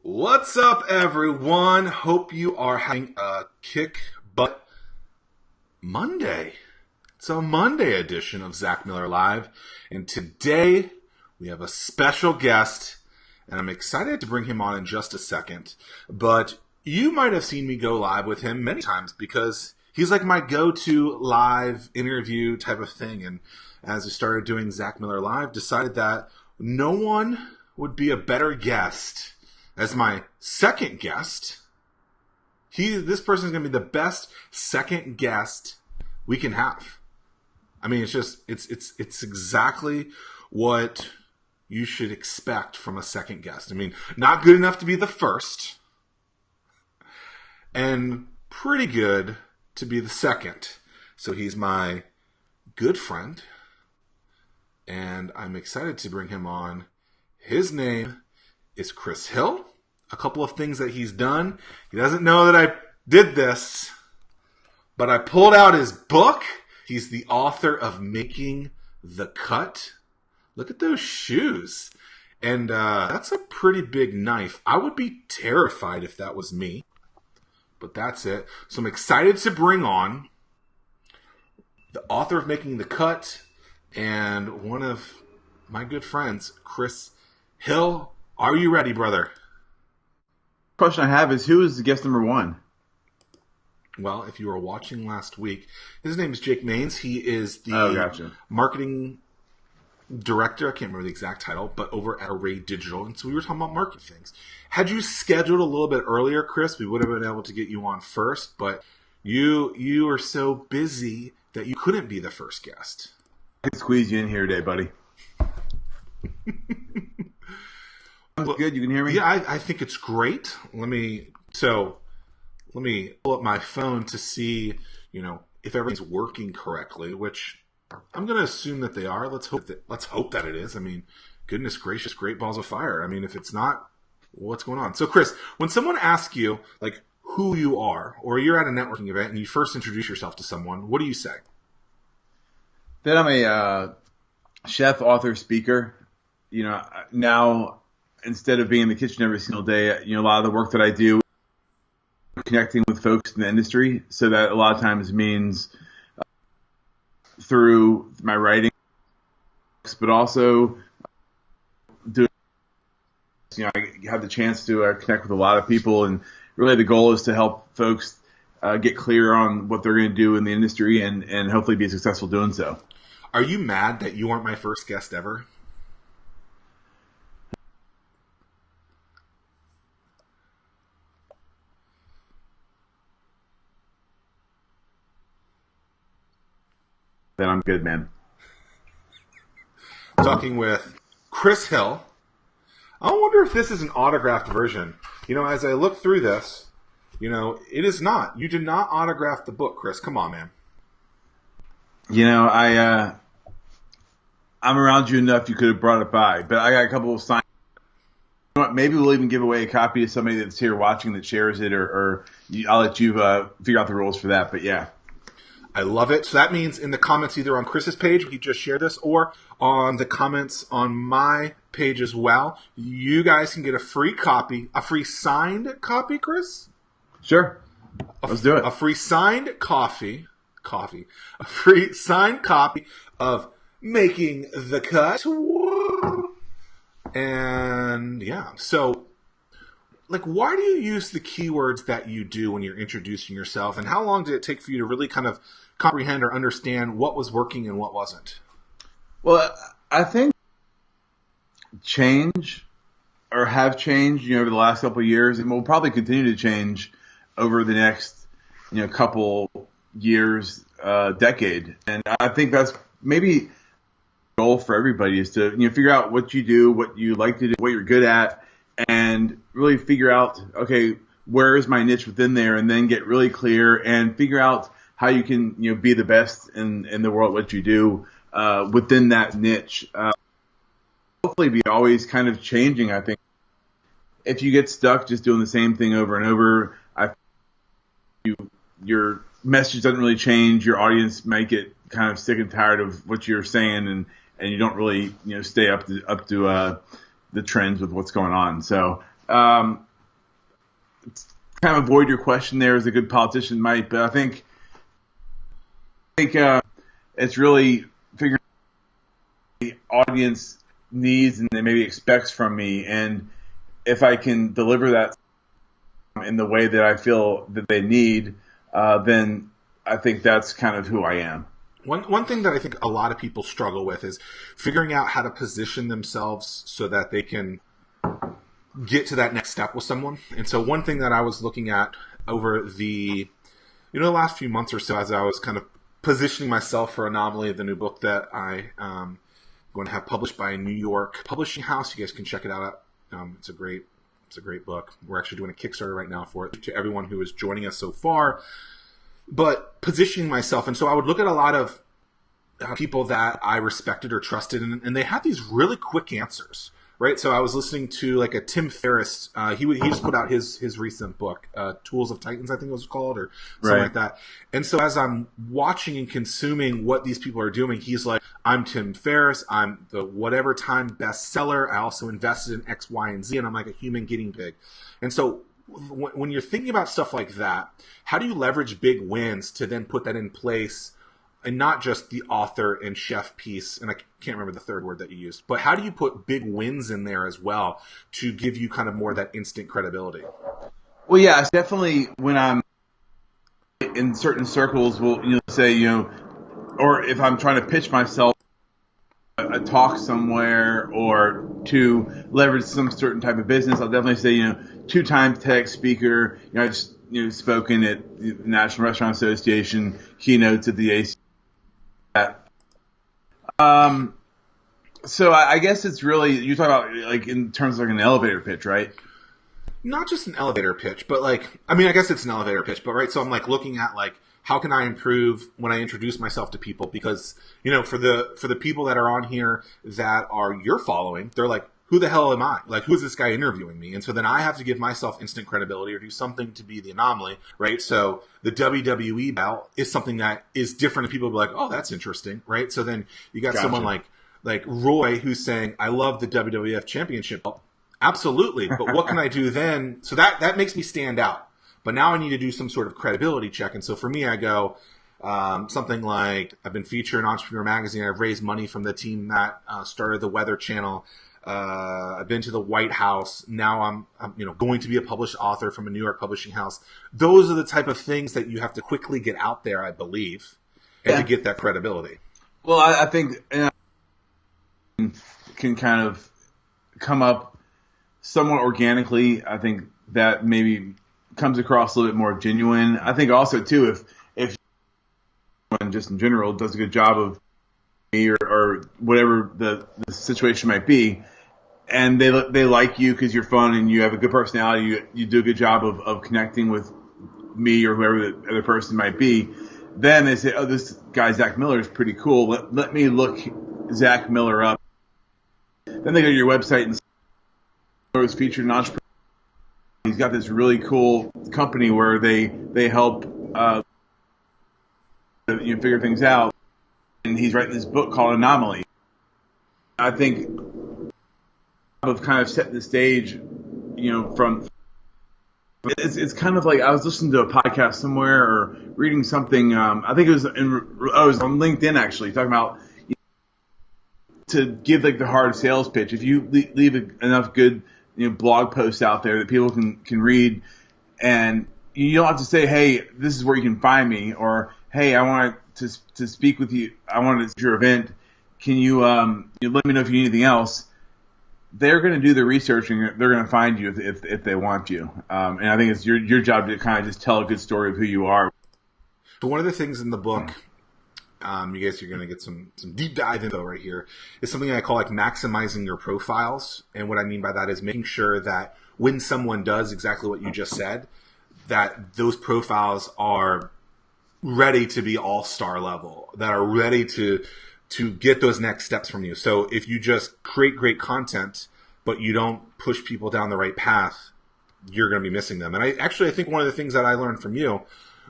What's up, everyone? Hope you are having a kick butt Monday. It's a Monday edition of Zack Miller Live, and today we have a special guest, and I'm excited to bring him on in just a second. But you might have seen me go live with him many times because he's like my go-to live interview type of thing. And as I started doing Zack Miller Live, decided that no one would be a better guest as my second guest. This person is going to be the best second guest we can have. I mean, it's exactly what you should expect from a second guest. I mean, not good enough to be the first, and pretty good to be the second. So he's my good friend, and I'm excited to bring him on. His name is Chris Hill. A couple of things that he's done. He doesn't know that I did this, but I pulled out his book. He's the author of Making the Cut. Look at those shoes. And that's a pretty big knife. I would be terrified if that was me, but that's it. So I'm excited to bring on the author of Making the Cut and one of my good friends, Chris Hill. Are you ready, brother? Question I have is, who is guest number one? Well, if you were watching last week, his name is Jake Maines. He is the marketing director. I can't remember the exact title, but over at Array Digital. And so we were talking about market things. Had you scheduled a little bit earlier, Chris, we would have been able to get you on first, but you are so busy that you couldn't be the first guest. I can squeeze you in here today, buddy. Good, you can hear me? Yeah, I think it's great. Let me pull up my phone to see, if everything's working correctly, which I'm going to assume that they are. Let's hope that it is. I mean, goodness gracious, great balls of fire. I mean, if it's not, what's going on? So, Chris, when someone asks you, like, who you are, or you're at a networking event and you first introduce yourself to someone, what do you say? That I'm a chef, author, speaker. Now, instead of being in the kitchen every single day, a lot of the work that I do, connecting with folks in the industry, so that a lot of times means through my writing, but also doing, I have the chance to connect with a lot of people, and really the goal is to help folks get clear on what they're going to do in the industry and hopefully be successful doing so. Are you mad that you weren't my first guest ever? Then I'm good, man. Talking with Chris Hill. I wonder if this is an autographed version. As I look through this, it is not. You did not autograph the book, Chris. Come on, man. I'm around you enough. You could have brought it by, but I got a couple of signs. Maybe we'll even give away a copy to somebody that's here watching that shares it, or I'll let you figure out the rules for that. But yeah. I love it. So that means in the comments either on Chris's page, we just share this, or on the comments on my page as well, you guys can get a free copy, a free signed copy, Chris? Sure. Let's do it. A free signed a free signed copy of Making the Cut. And yeah, so why do you use the keywords that you do when you're introducing yourself, and how long did it take for you to really kind of comprehend or understand what was working and what wasn't? Well, I think have changed, over the last couple of years, and will probably continue to change over the next, couple years, decade. And I think that's maybe the goal for everybody is to, figure out what you do, what you like to do, what you're good at, and really figure out, okay, where is my niche within there, and then get really clear and figure out how you can, be the best in the world, what you do within that niche. Hopefully be always kind of changing, I think. If you get stuck just doing the same thing over and over, your message doesn't really change. Your audience might get kind of sick and tired of what you're saying, and you don't really, stay up to the trends with what's going on. So kind of avoid your question there as a good politician might, but I think it's really figuring out what the audience needs and maybe expects from me, and if I can deliver that in the way that I feel that they need, then I think that's kind of who I am. One thing that I think a lot of people struggle with is figuring out how to position themselves so that they can get to that next step with someone. And so one thing that I was looking at over the last few months or so, as I was kind of positioning myself for Anomaly, the new book that I going to have published by a New York publishing house. You guys can check it out. It's a great book. We're actually doing a Kickstarter right now for it, to everyone who is joining us so far. But positioning myself, and so I would look at a lot of people that I respected or trusted, and they had these really quick answers, right? So I was listening to like a Tim Ferriss. He just put out his recent book, Tools of Titans, I think it was called, or something like that. And so as I'm watching and consuming what these people are doing, he's like, I'm Tim Ferriss. I'm the whatever time bestseller. I also invested in X, Y, and Z, and I'm like a human guinea pig. And so when you're thinking about stuff like that, how do you leverage big wins to then put that in place, and not just the author and chef piece, and I can't remember the third word that you used, but how do you put big wins in there as well to give you kind of more of that instant credibility? Well, yeah, it's definitely when I'm in certain circles, will say, or if I'm trying to pitch myself a talk somewhere or to leverage some certain type of business, I'll definitely say, 2-time TEDx speaker. I've spoken at the National Restaurant Association, keynotes at the AC. So I guess it's really, you talk about like in terms of like an elevator pitch, right? Not just an elevator pitch, but I guess it's an elevator pitch, but right. So I'm like looking at like, how can I improve when I introduce myself to people? Because, for the people that are on here that are your following, they're like, who the hell am I? Like, who's this guy interviewing me? And so then I have to give myself instant credibility or do something to be the anomaly, right? So the WWE belt is something that is different, and people will be like, oh, that's interesting, right? So then you got someone like Roy who's saying, I love the WWF Championship belt. Absolutely. But what can I do then? So that makes me stand out. But now I need to do some sort of credibility check. And so for me, I go something like, I've been featured in Entrepreneur Magazine. I've raised money from the team that started the Weather Channel. I've been to the White House. Now I'm going to be a published author from a New York publishing house. Those are the type of things that you have to quickly get out there, I believe, and to get that credibility. Well, I think can kind of come up somewhat organically. I think that maybe comes across a little bit more genuine. I think also too, if someone just in general does a good job of me or whatever the situation might be, and they like you because you're fun and you have a good personality, you do a good job of connecting with me or whoever the other person might be, then they say, oh, this guy Zack Miller is pretty cool. Let me look Zack Miller up. Then they go to your website and see he was featured in Entrepreneur. He's got this really cool company where they help figure things out, and he's writing this book called Anomaly. I think of kind of setting the stage, from it's kind of like I was listening to a podcast somewhere or reading something. I think it was on LinkedIn actually, talking about to give like the hard sales pitch. If you leave enough good blog posts out there that people can read, and you don't have to say, hey, this is where you can find me, or hey, I want to speak with you. I want to do your event. Can you let me know if you need anything else? They're going to do the research and they're going to find you if they want you. And I think it's your job to kind of just tell a good story of who you are. So one of the things in the book, you guys are going to get some deep dive info right here, is something I call like maximizing your profiles. And what I mean by that is making sure that when someone does exactly what you just said, that those profiles are ready to be all-star level, that are ready to get those next steps from you. So if you just create great content, but you don't push people down the right path, you're going to be missing them. And I think one of the things that I learned from you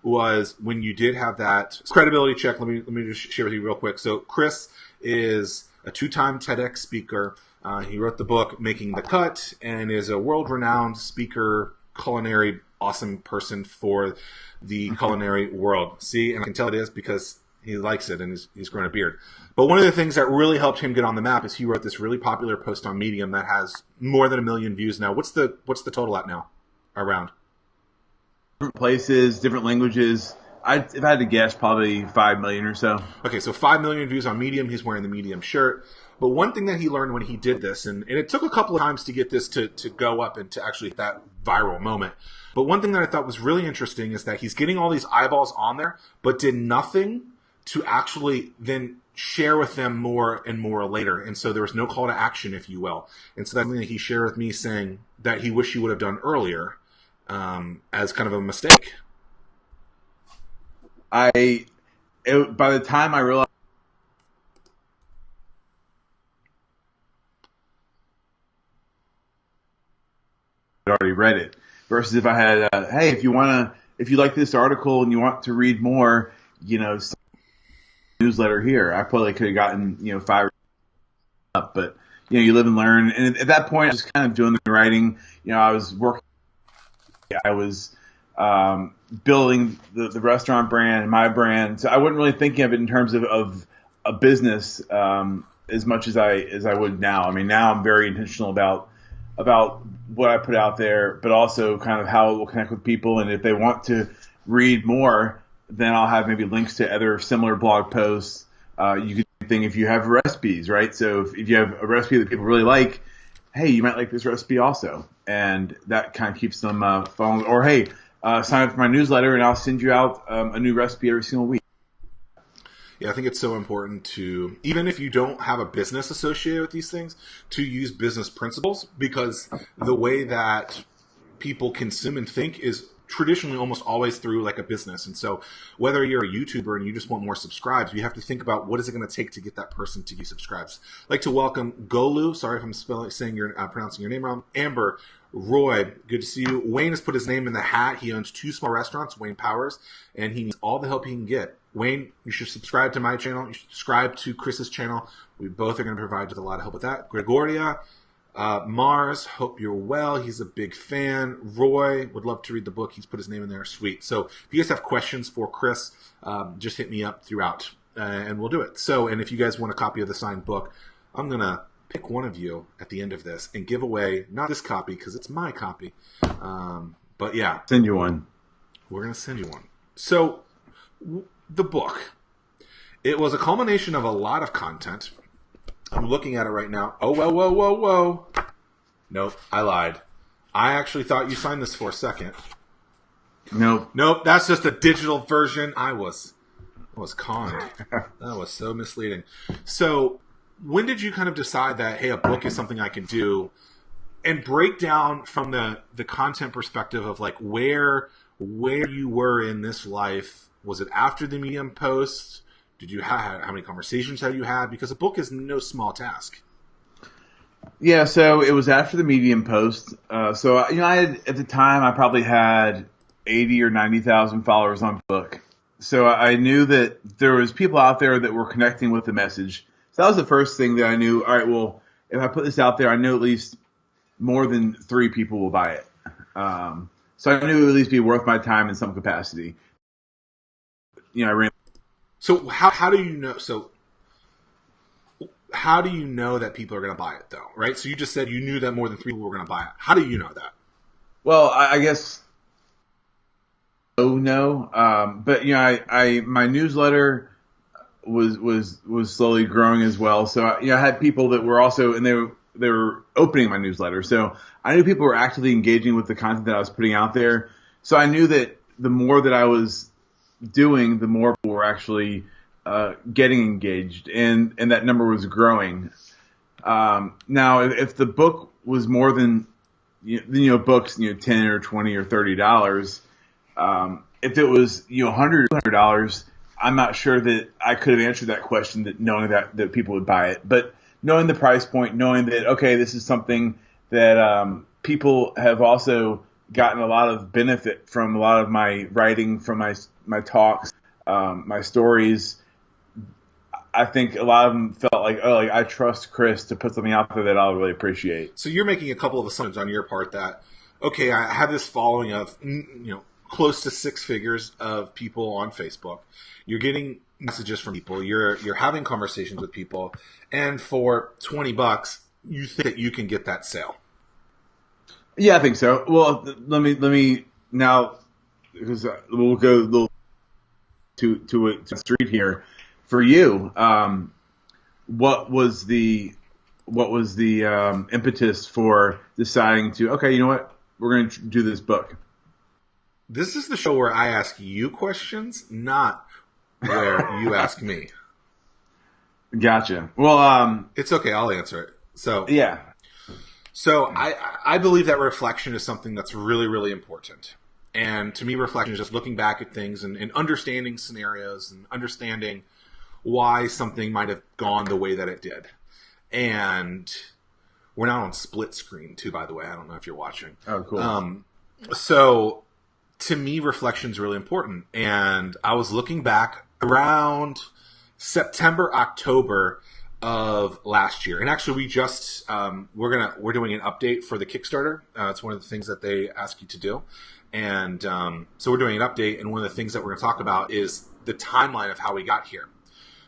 was when you did have that credibility check. Let me just share with you real quick. So Chris is a 2-time TEDx speaker. He wrote the book Making the Cut and is a world-renowned speaker, culinary awesome person for the culinary world. See, and I can tell it is because he likes it and he's grown a beard. But one of the things that really helped him get on the map is he wrote this really popular post on Medium that has more than 1 million views now. What's the total at now? Around different places, different languages. If I had to guess, probably 5 million or so. Okay, so 5 million views on Medium. He's wearing the Medium shirt. But one thing that he learned when he did this, and it took a couple of times to get this to go up and to actually hit that viral moment. But one thing that I thought was really interesting is that he's getting all these eyeballs on there, but did nothing to actually then share with them more and more later. And so there was no call to action, if you will. And so that's something that he shared with me, saying that he wished he would have done earlier as kind of a mistake. By the time I realized I'd already read it, versus if I had, hey, if you like this article and you want to read more, newsletter here, I probably could have gotten 5 up, but you live and learn. And at that point, I was kind of doing the writing. I was working. I was building the restaurant brand and my brand, so I wasn't really thinking of it in terms of a business as much as I would now. I mean, now I'm very intentional about what I put out there, but also kind of how it will connect with people. And if they want to read more, then I'll have maybe links to other similar blog posts. You could think if you have recipes, right? So if you have a recipe that people really like, hey, you might like this recipe also. And that kind of keeps them following. Or, hey, sign up for my newsletter and I'll send you out a new recipe every single week. Yeah, I think it's so important to, even if you don't have a business associated with these things, to use business principles, because the way that people consume and think is traditionally almost always through like a business. And so whether you're a YouTuber and you just want more subscribes, you have to think about what is it going to take to get that person to be subscribed. I'd like to welcome Golu. Sorry if I'm pronouncing your name wrong. Amber, Roy, good to see you. Wayne has put his name in the hat. He owns 2 small restaurants, Wayne Powers, and he needs all the help he can get. Wayne, you should subscribe to my channel. You should subscribe to Chris's channel. We both are going to provide you with a lot of help with that. Gregoria, Mars, hope you're well. He's a big fan. Roy would love to read the book. He's put his name in there. Sweet. So if you guys have questions for Chris, just hit me up throughout, and we'll do it. So, and if you guys want a copy of the signed book, I'm going to pick one of you at the end of this and give away, not this copy because it's my copy, but yeah. Send you one. We're going to send you one. So the book, it was a culmination of a lot of content. I'm looking at it right now. Oh, whoa. Nope, I lied. I actually thought you signed this for a second. Nope, that's just a digital version. I was conned. That was so misleading. So when did you kind of decide that, hey, a book is something I can do, and break down from the content perspective of like where you were in this life? Was it after the Medium post? Did you have, how many conversations have you had? Because a book is no small task. Yeah, so it was after the Medium post. So I had, at the time, I probably had 80 or 90,000 followers on book. So I knew that there was people out there that were connecting with the message. So that was the first thing that I knew. All right, well, if I put this out there, I know at least more than 3 people will buy it. So I knew it would at least be worth my time in some capacity. I ran. So how do you know? So how do you know that people are going to buy it, though? Right. So you just said you knew that more than 3 people were going to buy it. How do you know that? Well, I guess. No. But my newsletter was slowly growing as well. So I had people that were also, and they were opening my newsletter. So I knew people were actively engaging with the content that I was putting out there. So I knew that the more that I was doing, the more people were actually getting engaged, and that number was growing. Now, if the book was more than books, $10 or $20 or $30, if it was $100 or $200, I'm not sure that I could have answered that question, that knowing that people would buy it. But knowing the price point, knowing that, okay, this is something that people have also gotten a lot of benefit from, a lot of my writing, from my talks, my stories. I think a lot of them felt like, I trust Chris to put something out there that I'll really appreciate. So you're making a couple of assumptions on your part that okay, I have this following of, close to 6 figures of people on Facebook. You're getting messages from people. You're having conversations with people, and for $20, you think that you can get that sale. Yeah, I think so. Well, let me now, because we'll go a little to a street here. For you, what was the impetus for deciding to, okay, you know what, we're going to do this book? This is the show where I ask you questions, not where you ask me. Gotcha. Well, it's okay. I'll answer it. So yeah. So I believe that reflection is something that's really, really important. And to me, reflection is just looking back at things and understanding scenarios and understanding why something might have gone the way that it did. And we're not on split screen too, by the way. I don't know if you're watching. Oh, cool. So to me, reflection is really important. And I was looking back around September, October of last year. And actually we just, we're doing an update for the Kickstarter. It's one of the things that they ask you to do. And so we're doing an update. And one of the things that we're going to talk about is the timeline of how we got here.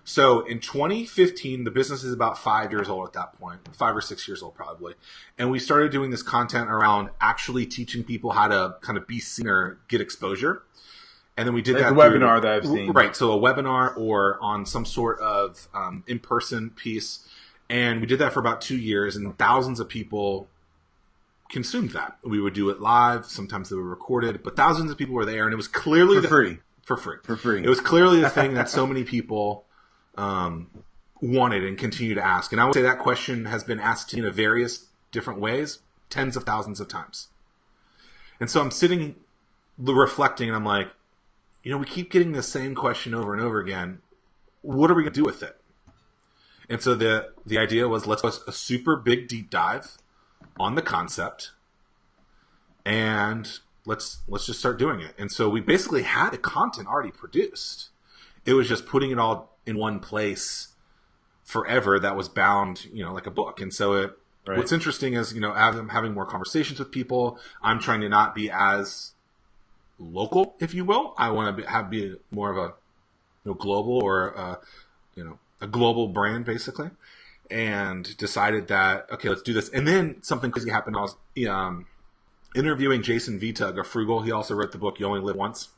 So in 2015, the business is about 5 years old at that point, 5 or 6 years old probably. And we started doing this content around actually teaching people how to kind of be seen or get exposure. And then we did that a webinar that I've seen. Right, so a webinar or on some sort of in-person piece. And we did that for about 2 years, and thousands of people consumed that. We would do it live. Sometimes they were recorded, but thousands of people were there, and it was clearly free. For free. For free. It was clearly the thing that so many people wanted and continue to ask. And I would say that question has been asked in various different ways, tens of thousands of times. And so I'm sitting reflecting, and I'm like, we keep getting the same question over and over again. What are we going to do with it? And so the idea was, let's do a super big deep dive on the concept, and let's just start doing it. And so we basically had the content already produced. It was just putting it all in one place forever that was bound, like a book. And so what's interesting is, I'm having more conversations with people. I'm trying to not be as local, if you will. I want to be more of a global or a global brand, basically. And decided that, okay, let's do this. And then something crazy happened. I was interviewing Jason Vitug of Frugal. He also wrote the book You Only Live Once.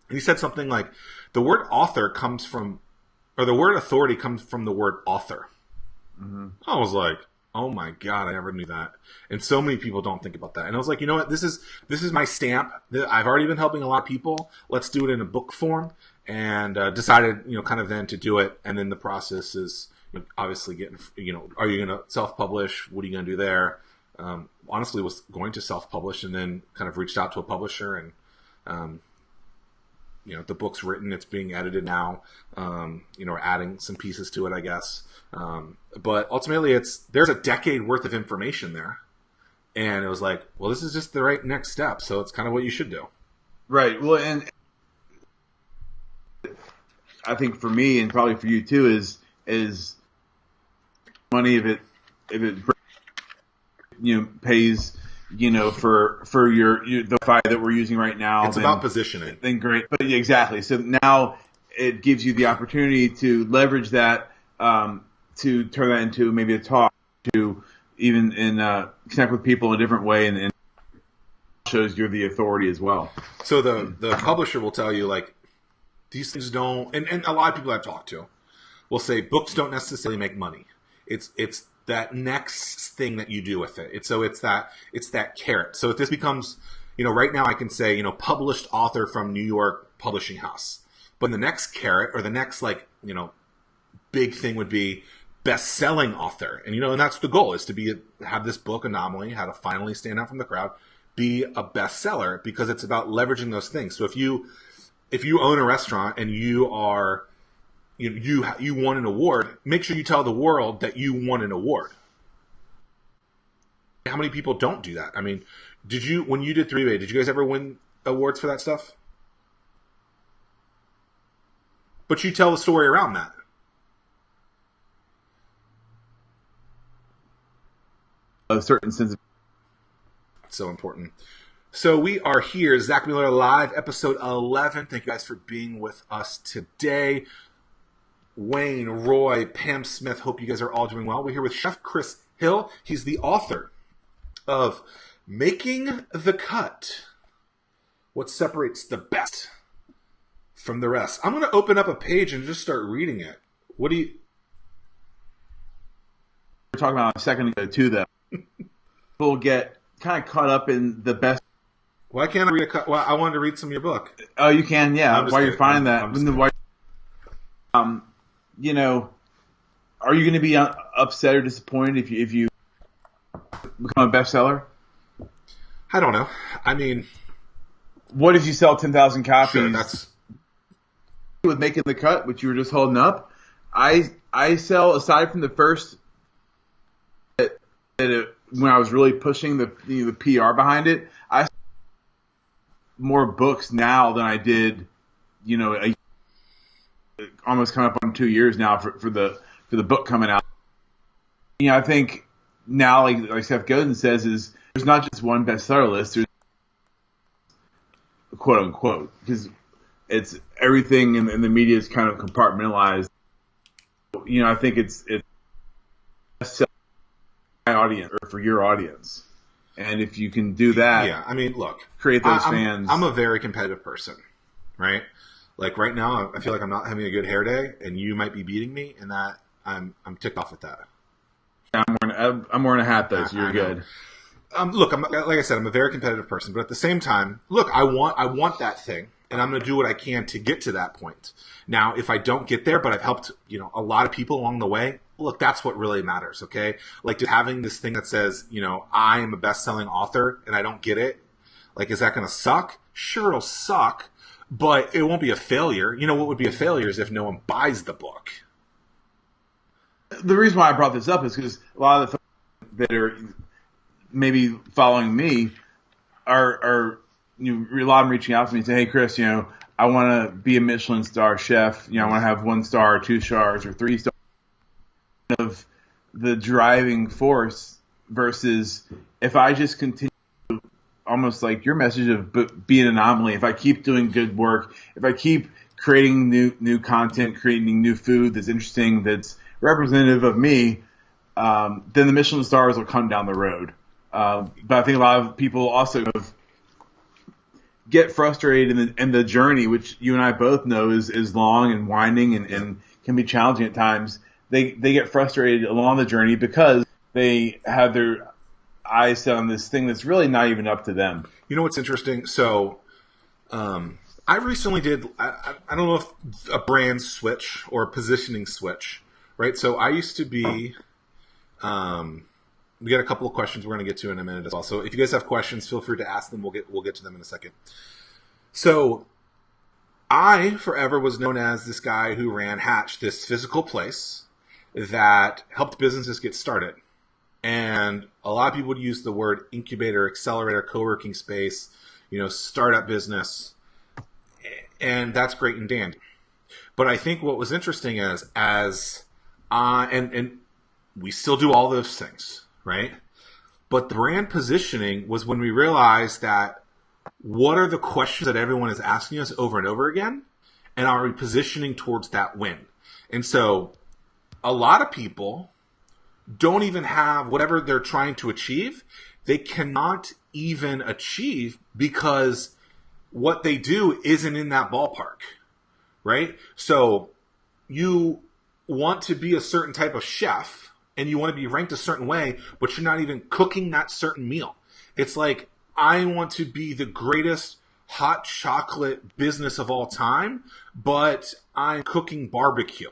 And he said something like, the word author comes from, or the word authority comes from the word author. Mm-hmm. I was like, oh my God, I never knew that. And so many people don't think about that. And I was like, you know what? This is my stamp. I've already been helping a lot of people. Let's do it in a book form. And decided, kind of then to do it. And then the process is obviously getting, are you going to self-publish? What are you going to do there? Honestly, was going to self-publish and then kind of reached out to a publisher, and the book's written. It's being edited now. We're adding some pieces to it, I guess. But ultimately, there's a decade worth of information there, and it was like, well, this is just the right next step. So it's kind of what you should do. Right. Well, and I think for me, and probably for you too, is money if it pays for the Fi that we're using right now. It's about positioning. Then great, but yeah, exactly. So now it gives you the opportunity to leverage that, to turn that into maybe a talk, to even connect with people in a different way, and shows you're the authority as well. So the publisher will tell you, like, these things don't, and a lot of people I've talked to will say books don't necessarily make money. It's that next thing that you do with it. It's that carrot. So if this becomes, right now I can say, published author from New York publishing house. But the next carrot, or the next big thing, would be best-selling author. And and that's the goal, is to have this book, Anomaly, how to finally stand out from the crowd, be a bestseller, because it's about leveraging those things. So if you own a restaurant and you are you won an award, make sure you tell the world that you won an award. How many people don't do that? I mean, when you did 3-Way, did you guys ever win awards for that stuff? But you tell the story around that. A certain sense of... so important. So we are here, Zack Miller Live, episode 11. Thank you guys for being with us today. Wayne, Roy, Pam Smith, hope you guys are all doing well. We're here with Chef Chris Hill. He's the author of Making the Cut, What Separates the Best from the Rest. I'm going to open up a page and just start reading it. What do you... We're talking about a second ago, too, though. People get kind of caught up in the best. Why can't I read a cut? Well, I wanted to read some of your book. Oh, you can, yeah. While you're finding that. You know, are you going to be upset or disappointed if you become a bestseller? I don't know. I mean, what if you sell 10,000 copies? Sure, that's with Making the Cut, which you were just holding up. I sell, aside from the first, when I was really pushing the PR behind it, I sell more books now than I did, almost coming up on 2 years now for the book coming out. I think now, like Seth Godin says, is there's not just one bestseller list. There's quote unquote, because it's everything in the media is kind of compartmentalized. I think it's my audience or for your audience, and if you can do that, yeah. I mean, look, create those fans. I'm a very competitive person, right? Like right now, I feel like I'm not having a good hair day, and you might be beating me, and that I'm ticked off at that. I'm wearing a hat though, so you're good. Look, like I said, I'm a very competitive person, but at the same time, look, I want that thing, and I'm going to do what I can to get to that point. Now, if I don't get there, but I've helped, a lot of people along the way, look, that's what really matters, okay? Like just having this thing that says, I am a best-selling author, and I don't get it. Like, is that going to suck? Sure, it'll suck, but it won't be a failure. What would be a failure is if no one buys the book. The reason why I brought this up is because a lot of the folks that are maybe following me are a lot of them reaching out to me and say, hey, Chris, I want to be a Michelin star chef. I want to have 1 star or 2 stars or 3 stars. Of the driving force versus if I just continue, almost like your message of be an anomaly. If I keep doing good work, if I keep creating new content, creating new food that's interesting, that's representative of me, then the Michelin stars will come down the road. But I think a lot of people also get frustrated in the journey, which you and I both know is long and winding and can be challenging at times. They get frustrated along the journey because they have their eyes set on this thing that's really not even up to them. You know what's interesting? So I recently did, I don't know if a brand switch or a positioning switch, right? So I used to be, we got a couple of questions we're going to get to in a minute as well. So if you guys have questions, feel free to ask them. We'll get to them in a second. So I forever was known as this guy who ran Hatch, this physical place that helped businesses get started. And a lot of people would use the word incubator, accelerator, co-working space, startup business. And that's great and dandy. But I think what was interesting is and we still do all those things, right? But the brand positioning was when we realized that what are the questions that everyone is asking us over and over again? And are we positioning towards that win? And so a lot of people don't even have whatever they're trying to achieve. They cannot even achieve because what they do isn't in that ballpark, right? So you want to be a certain type of chef and you want to be ranked a certain way, but you're not even cooking that certain meal. It's like, I want to be the greatest hot chocolate business of all time, but I'm cooking barbecue.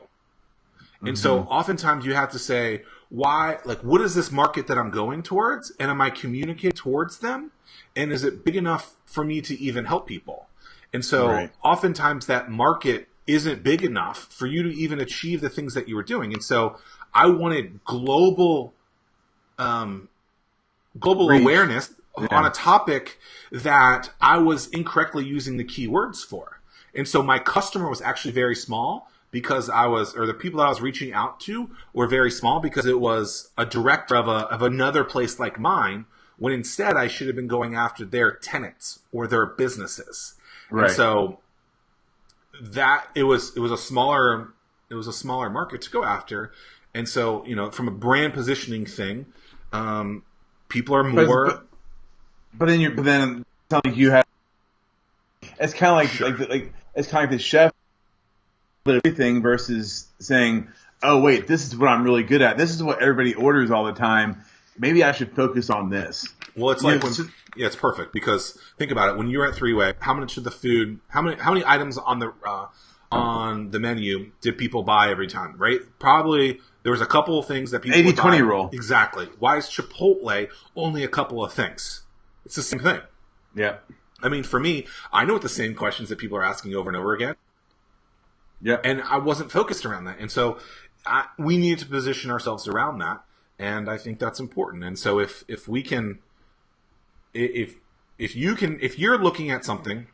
And so oftentimes you have to say, why, like, what is this market that I'm going towards? And am I communicating towards them? And is it big enough for me to even help people? And so oftentimes that market isn't big enough for you to even achieve the things that you were doing. And so I wanted global awareness on a topic that I was incorrectly using the keywords for. And so my customer was actually very small because the people that I was reaching out to were very small because it was a director of another place like mine when instead I should have been going after their tenants or their businesses. Right. And so that it was a smaller market to go after. And so, from a brand positioning thing, people are more. But then it's not like you have. It's kind of like Sure. it's kind of like the chef, but everything versus saying, "Oh wait, this is what I'm really good at. This is what everybody orders all the time. Maybe I should focus on this." Well, it's like it's perfect because think about it. When you're at three-way, how much of the food, how many items on the menu did people buy every time? Right? Probably there was a couple of things that people 80-20 rule. Exactly. Why is Chipotle only a couple of things? It's the same thing. Yeah. I mean, for me, I know what the same questions that people are asking over and over again. Yeah. And I wasn't focused around that. And so we need to position ourselves around that. And I think that's important. And so if we can, if you're looking at something,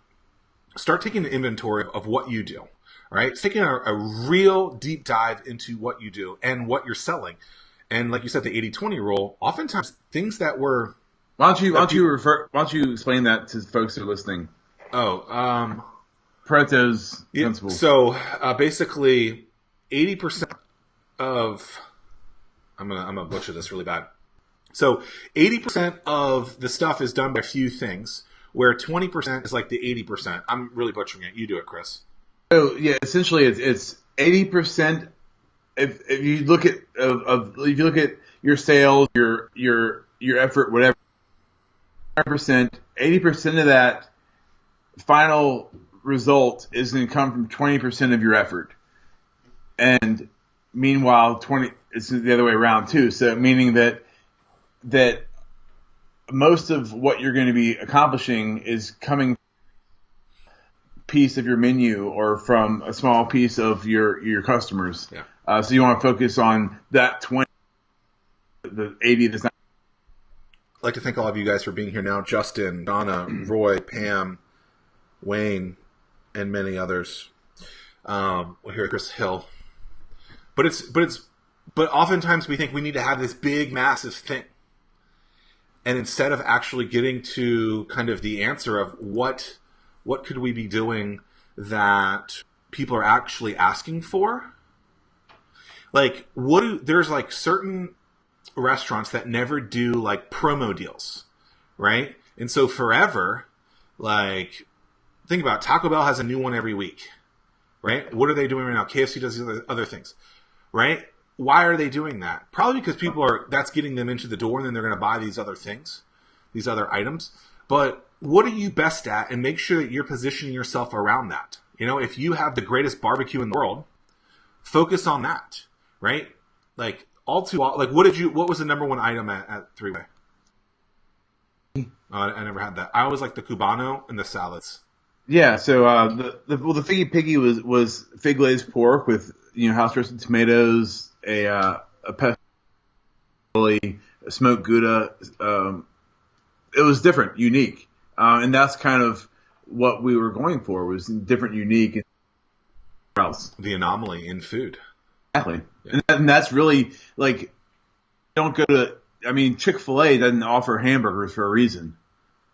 start taking an inventory of what you do, right? Taking a real deep dive into what you do and what you're selling. And like you said, the 80-20 rule, oftentimes things that were... Why don't you explain that to folks who are listening? Pareto's principle. So basically, 80% of I'm gonna butcher this really bad. So 80% of the stuff is done by a few things, where 20% is like the 80%. I'm really butchering it. You do it, Chris. So yeah, essentially it's 80%. If you look at if you look at your sales, your effort, whatever. 80% of that final result is going to come from 20% of your effort. And meanwhile, 20 it's the other way around too. So meaning that most of what you're going to be accomplishing is coming piece of your menu or from a small piece of your customers. Yeah. So you want to focus on that 20, the 80 that's not. I'd like to thank all of you guys for being here now. Justin, Donna, Roy, Pam, Wayne, and many others. We'll hear Chris Hill. But oftentimes we think we need to have this big, massive thing. And instead of actually getting to kind of the answer of what could we be doing that people are actually asking for? Like, there's like certain restaurants that never do like promo deals, right? And so forever, like, think about it, Taco Bell has a new one every week, right? What are they doing right now? KFC does other things, right? Why are they doing that? Probably because that's getting them into the door, and then they're going to buy these other things, these other items. But what are you best at? And make sure that you're positioning yourself around that. If you have the greatest barbecue in the world, focus on that, right? Like, what was the number one item at three-way? I never had that. I always like the Cubano and the salads. Yeah, so the Figgy Piggy was fig glazed pork with house roasted tomatoes, a pesto, a smoked Gouda. It was different, unique, and that's kind of what we were going for, was different, unique, and else. The anomaly in food. Exactly, yeah. And that's really like, don't go to. I mean, Chick-fil-A doesn't offer hamburgers for a reason,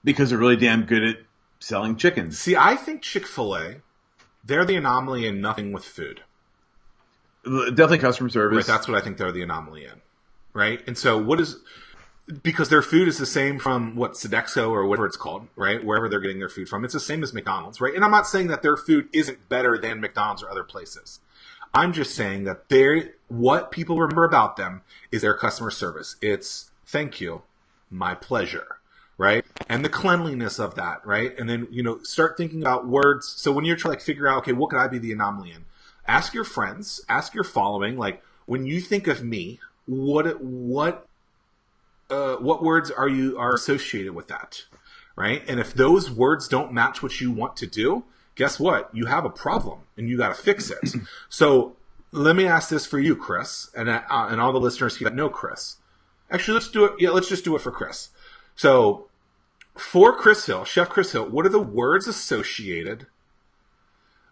because they're really damn good at selling chicken. See, I think Chick-fil-A, they're the anomaly in nothing with food. Definitely customer service. Right, that's what I think they're the anomaly in. Right? And so because their food is the same from Sodexo or whatever it's called, right? Wherever they're getting their food from. It's the same as McDonald's, right? And I'm not saying that their food isn't better than McDonald's or other places. I'm just saying that what people remember about them is their customer service. It's thank you, my pleasure. Right? And the cleanliness of that, right? And then, start thinking about words. So when you're trying to figure out, okay, what could I be the anomaly in? Ask your friends, ask your following, like, when you think of me, what words are associated with that, right? And if those words don't match what you want to do, guess what? You have a problem, and you got to fix it. So let me ask this for you, Chris, and all the listeners here that know Chris. Actually, let's do it. Yeah, let's just do it for Chris. So, for Chris Hill, Chef Chris Hill, what are the words associated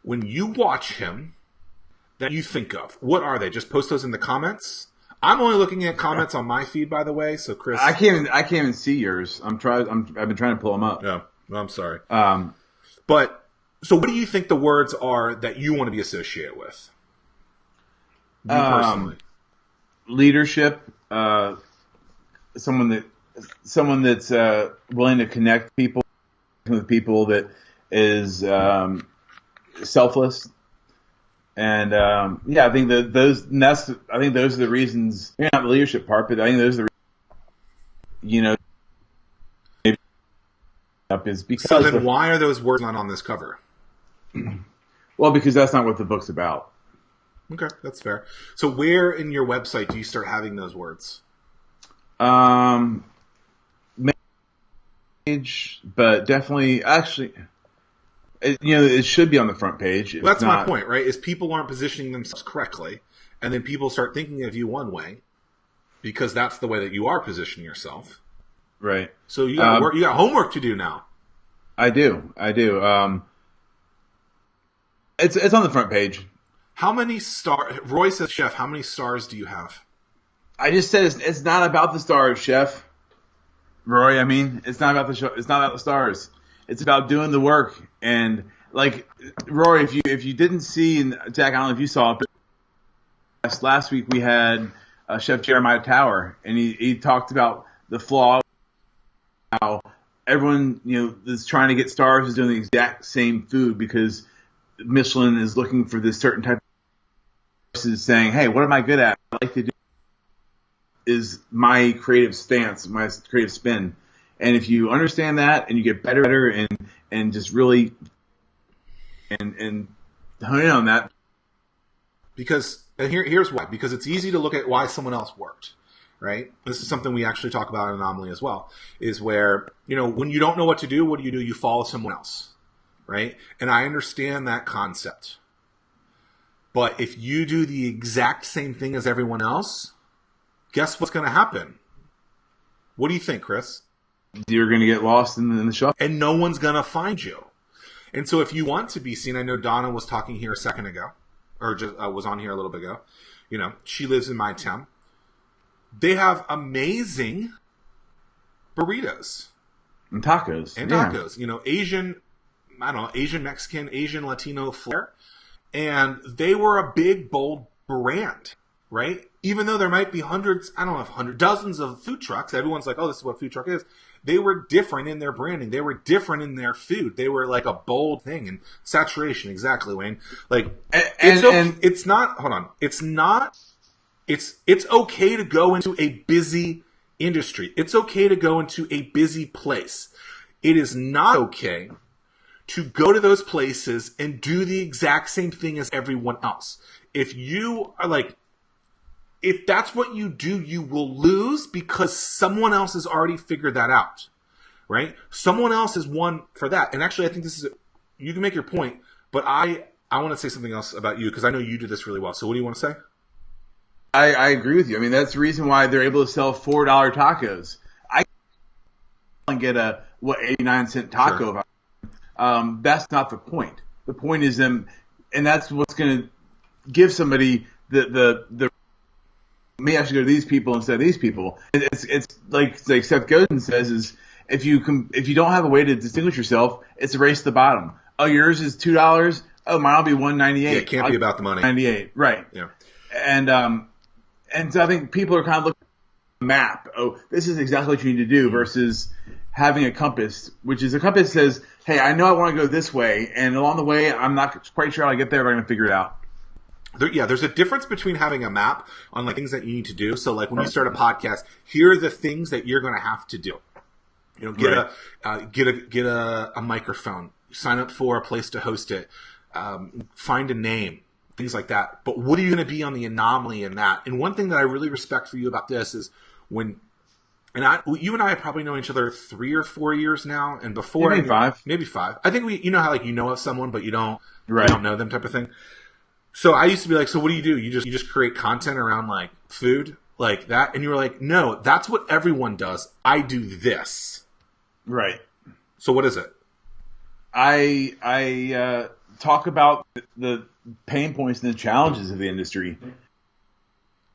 when you watch him that you think of? What are they? Just post those in the comments. I'm only looking at comments on my feed, by the way. So Chris, I can't even see yours. I've been trying to pull them up. Yeah, I'm sorry. But so, what do you think the words are that you want to be associated with? You personally, leadership. Someone that's willing to connect people with people, that is selfless. And I think that those are the reasons. Maybe not the leadership part, but I think those are the reasons, is because. So then, why are those words not on this cover? Well, because that's not what the book's about. Okay, that's fair. So, where in your website do you start having those words? Page, but definitely, actually. It should be on the front page. Well, that's my point, right? Is people aren't positioning themselves correctly, and then people start thinking of you one way because that's the way that you are positioning yourself. Right. So you got you got homework to do now. I do. It's on the front page. How many stars? Roy says, "Chef, how many stars do you have?" I just said it's not about the stars, Chef. Roy, I mean, it's not about the show. It's not about the stars. It's about doing the work. And like Roy, if you didn't see, and Jack, I don't know if you saw it, but last week we had Chef Jeremiah Tower, and he talked about the flaw, how everyone that's trying to get stars is doing the exact same food because Michelin is looking for this certain type of versus saying, hey, what am I good at? What I like to do is my creative stance, my creative spin. And if you understand that and you get better and just really and hone in on that. Here's why. Because it's easy to look at why someone else worked, right? This is something we actually talk about in Anomaly as well, is where, when you don't know what to do, what do? You follow someone else, right? And I understand that concept. But if you do the exact same thing as everyone else, guess what's going to happen? What do you think, Chris? You're going to get lost in the shuffle. And no one's going to find you. And so if you want to be seen, I know Donna was talking here a second ago, or just was on here a little bit ago. She lives in my town. They have amazing burritos. And tacos. Asian, Asian Mexican, Asian Latino flair. And they were a big, bold brand, right? Even though there might be dozens of food trucks, everyone's like, oh, this is what a food truck is. They were different in their branding. They were different in their food. They were like a bold thing. And saturation, exactly, Wayne. Like, it's okay to go into a busy industry. It's okay to go into a busy place. It is not okay to go to those places and do the exact same thing as everyone else. If you are like, if that's what you do, you will lose because someone else has already figured that out, right? Someone else has won for that. And actually, I think you can make your point, but I want to say something else about you because I know you do this really well. So what do you want to say? I agree with you. I mean, that's the reason why they're able to sell $4 tacos. I can get a 89-cent taco. Sure. That's not the point. The point is them, and that's what's going to give somebody the maybe I should go to these people instead of these people. It's like Seth Godin says, is if you don't have a way to distinguish yourself, it's a race to the bottom. Oh, yours is $2. Oh, mine'll be $1.98. Yeah, it can't be about the money. $1.98, right? Yeah. And so I think people are kind of looking at the map. Oh, this is exactly what you need to do versus having a compass, which is a compass says, hey, I know I want to go this way, and along the way, I'm not quite sure how to get there, but I'm going to figure it out. There's a difference between having a map on like things that you need to do. So like when you start a podcast, here are the things that you're going to have to do. Get a microphone, sign up for a place to host it, find a name, things like that. But what are you going to be on the Anomaly in that? And one thing that I really respect for you about this is you and I have probably known each other 3 or 4 years now, and before maybe 5. Maybe 5. I think how like you know of someone, but you don't know them type of thing. So I used to be like, so what do? You just create content around like food, like that, and you were like, no, that's what everyone does. I do this. Right. So what is it? I talk about the pain points and the challenges of the industry.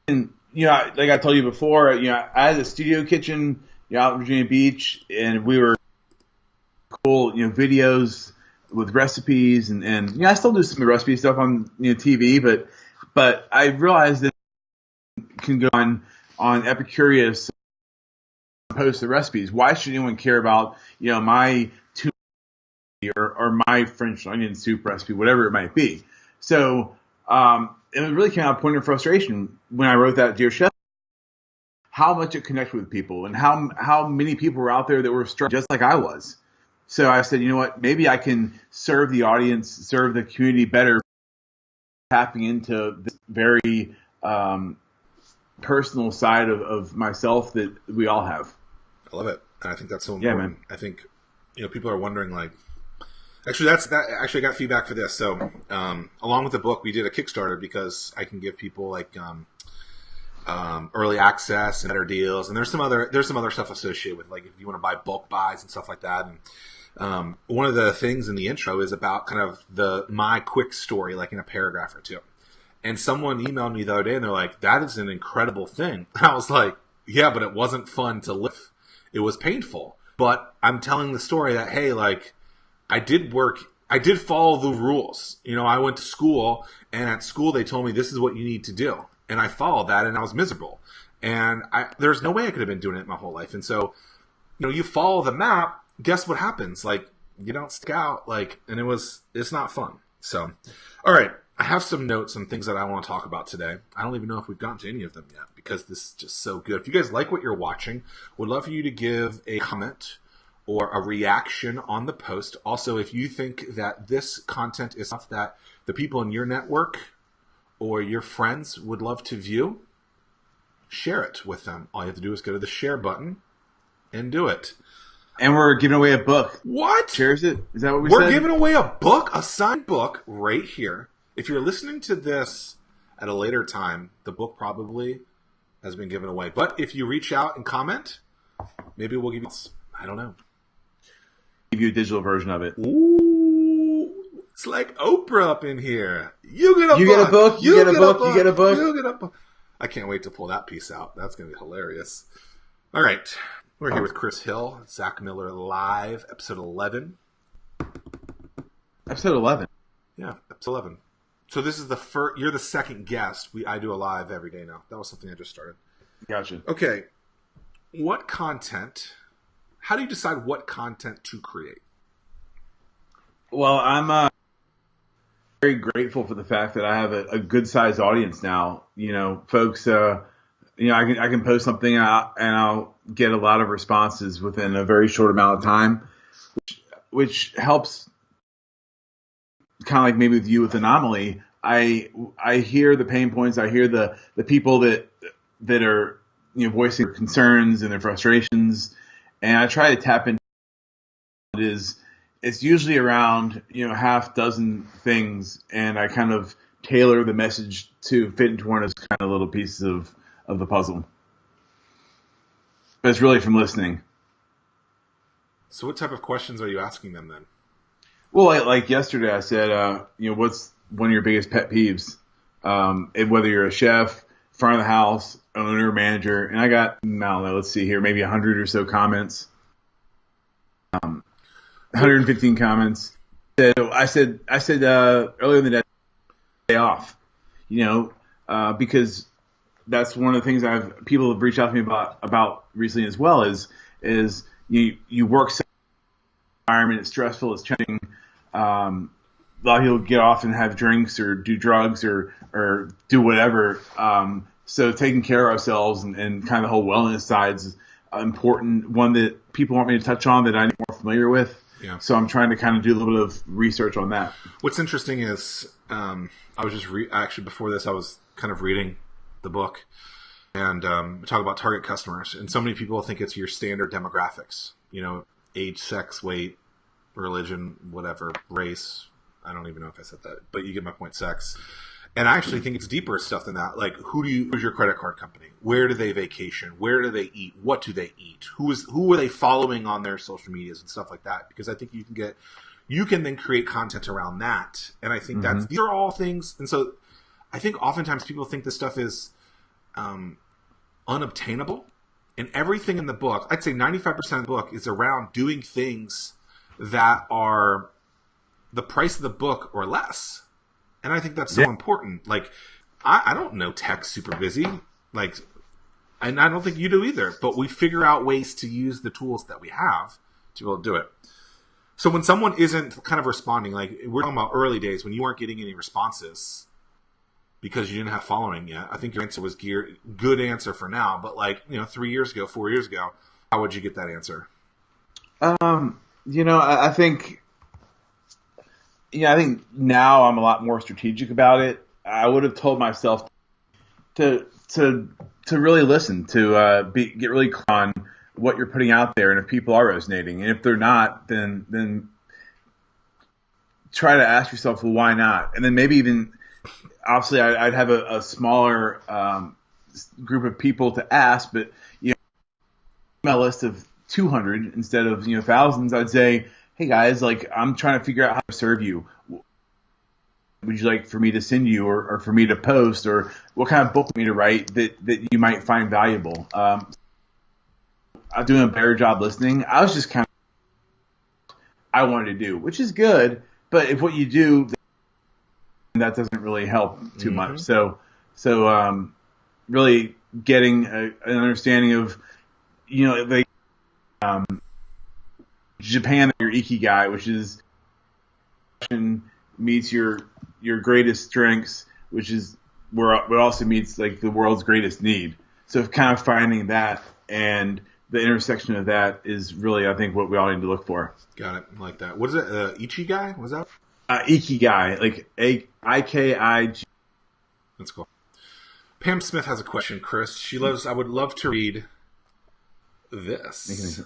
And like I told you before, I had a studio kitchen, out in Virginia Beach, and we were cool, videos with recipes, and I still do some recipe stuff on TV, but I realized that it can go on Epicurious, post the recipes. Why should anyone care about my tuna or my French onion soup recipe, whatever it might be? So it really came out of a point of frustration when I wrote that Dear Chef, how much it connected with people and how many people were out there that were struggling just like I was. So I said, you know what, maybe I can serve the audience, serve the community better, tapping into this very personal side of myself that we all have. I love it. And I think that's so important. Yeah, man. I think, people are wondering, like, actually, I got feedback for this. So, along with the book, we did a Kickstarter because I can give people like early access and better deals, and there's some other stuff associated with, like, if you want to buy bulk buys and stuff like that. And one of the things in the intro is about kind of my quick story, like in a paragraph or two. And someone emailed me the other day, and they're like, "That is an incredible thing." And I was like, "Yeah, but it wasn't fun to live. It was painful." But I'm telling the story that, hey, like, I did follow the rules. I went to school, and at school they told me this is what you need to do. And I followed that, and I was miserable. And there's no way I could have been doing it my whole life. And so, you follow the map, guess what happens? Like, you don't stick out, like, and it's not fun. So, all right. I have some notes on things that I want to talk about today. I don't even know if we've gotten to any of them yet because this is just so good. If you guys like what you're watching, would love for you to give a comment or a reaction on the post. Also, if you think that this content is stuff that the people in your network or your friends would love to view, share it with them. All you have to do is go to the share button and do it. And we're giving away a book. What? Shares it? Is that what We're said? giving away a book, a signed book right here. If you're listening to this at a later time, the book probably has been given away. But if you reach out and comment, maybe we'll give you, I don't know. Give you a digital version of it. Ooh, it's like Oprah up in here. You get a book. You get a book. You get a book. You get a book. You get a book. I can't wait to pull that piece out. That's going to be hilarious. All right. We're here with Chris Hill, Zack Miller Live, episode 11. Episode 11. Yeah, episode 11. So this is the first. You're the second guest. I do a live every day now. That was something I just started. Gotcha. Okay. What content? How do you decide what content to create? Well, I'm very grateful for the fact that I have a good sized audience now. Folks. I can post something and I'll get a lot of responses within a very short amount of time, which helps. Kind of like maybe with you with Anomaly, I hear the pain points. I hear the people that are voicing their concerns and their frustrations, and I try to tap into it. It's usually around half dozen things, and I kind of tailor the message to fit into one of those kind of little pieces of the puzzle. But it's really from listening. So what type of questions are you asking them then? Well, like yesterday, I said, what's one of your biggest pet peeves? And whether you're a chef, front of the house, owner, manager, and I got, I don't know, let's see here, maybe 100 or so comments. 115 comments. So I said earlier in the day off, because that's one of the things people have reached out to me about recently as well is you work so environment, it's stressful, it's challenging. A lot of people get off and have drinks or do drugs or do whatever. So taking care of ourselves and kind of the whole wellness side is important. One that people want me to touch on that I'm more familiar with. Yeah. So I'm trying to kind of do a little bit of research on that. What's interesting is I was just actually before this I was kind of reading the book and talk about target customers, and so many people think it's your standard demographics. Age, sex, weight, religion, whatever, race. I don't even know if I said that, but you get my point, sex. And I actually think it's deeper stuff than that. Like, who's your credit card company? Where do they vacation? Where do they eat? What do they eat? Who are they following on their social medias and stuff like that? Because I think you can then create content around that. And I think these are all things. And so I think oftentimes people think this stuff is unobtainable. And everything in the book, I'd say 95% of the book is around doing things that are the price of the book or less. And I think that's so important. Like, I don't know tech super busy. Like, and I don't think you do either. But we figure out ways to use the tools that we have to be able to do it. So when someone isn't kind of responding, like we're talking about early days when you weren't getting any responses because you didn't have following yet, I think your answer was good answer for now. But like, 3 years ago, 4 years ago, how would you get that answer? I think now I'm a lot more strategic about it. I would have told myself to really listen, to get really clear on what you're putting out there, and if people are resonating, and if they're not, then try to ask yourself, well, why not? And then maybe even, obviously, I'd have a smaller group of people to ask, but a list of 200 instead of thousands. I'd say, hey guys, like I'm trying to figure out how to serve you. Would you like for me to send you, or for me to post, or what kind of book for me to write that you might find valuable? I'm doing a better job listening. I was just kind of I wanted to do, which is good, but if what you do, that doesn't really help too much. So really getting an understanding of, Japan, your ikigai, which is meets your greatest strengths, which is where it also meets like the world's greatest need. So kind of finding that and the intersection of that is really, I think, what we all need to look for. Got it. I like that. What is it? Ichigai? Was that? Ikigai, like IKIG. That's cool. Pam Smith has a question, Chris. She loves, I would love to read this.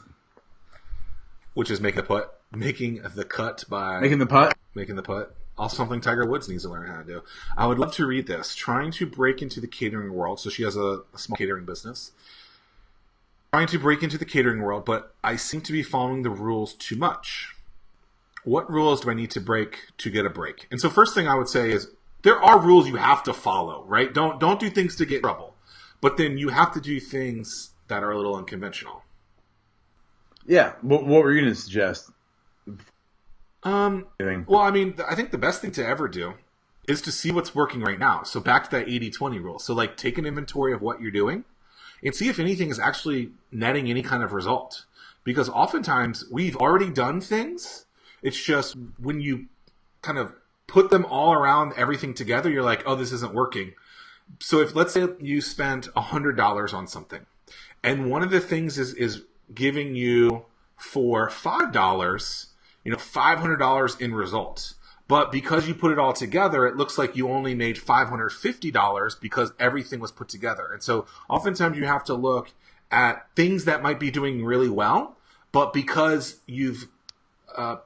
Which is Making the Putt by... Making the Putt? Making the Putt. Also something Tiger Woods needs to learn how to do. I would love to read this. Trying to break into the catering world. So she has a small catering business. Trying to break into the catering world, but I seem to be following the rules too much. What rules do I need to break to get a break? And so first thing I would say is there are rules you have to follow, right? Don't do things to get in trouble. But then you have to do things that are a little unconventional. Yeah. What were you going to suggest? Well, I mean, I think the best thing to ever do is to see what's working right now. So back to that 80-20 rule. So like take an inventory of what you're doing and see if anything is actually netting any kind of result. Because oftentimes we've already done things. It's just when you kind of put them all around everything together, you're like, oh, this isn't working. So if let's say you spent $100 on something and one of the things is giving you for $5, $500 in results. But because you put it all together, it looks like you only made $550 because everything was put together. And so oftentimes you have to look at things that might be doing really well, but because you've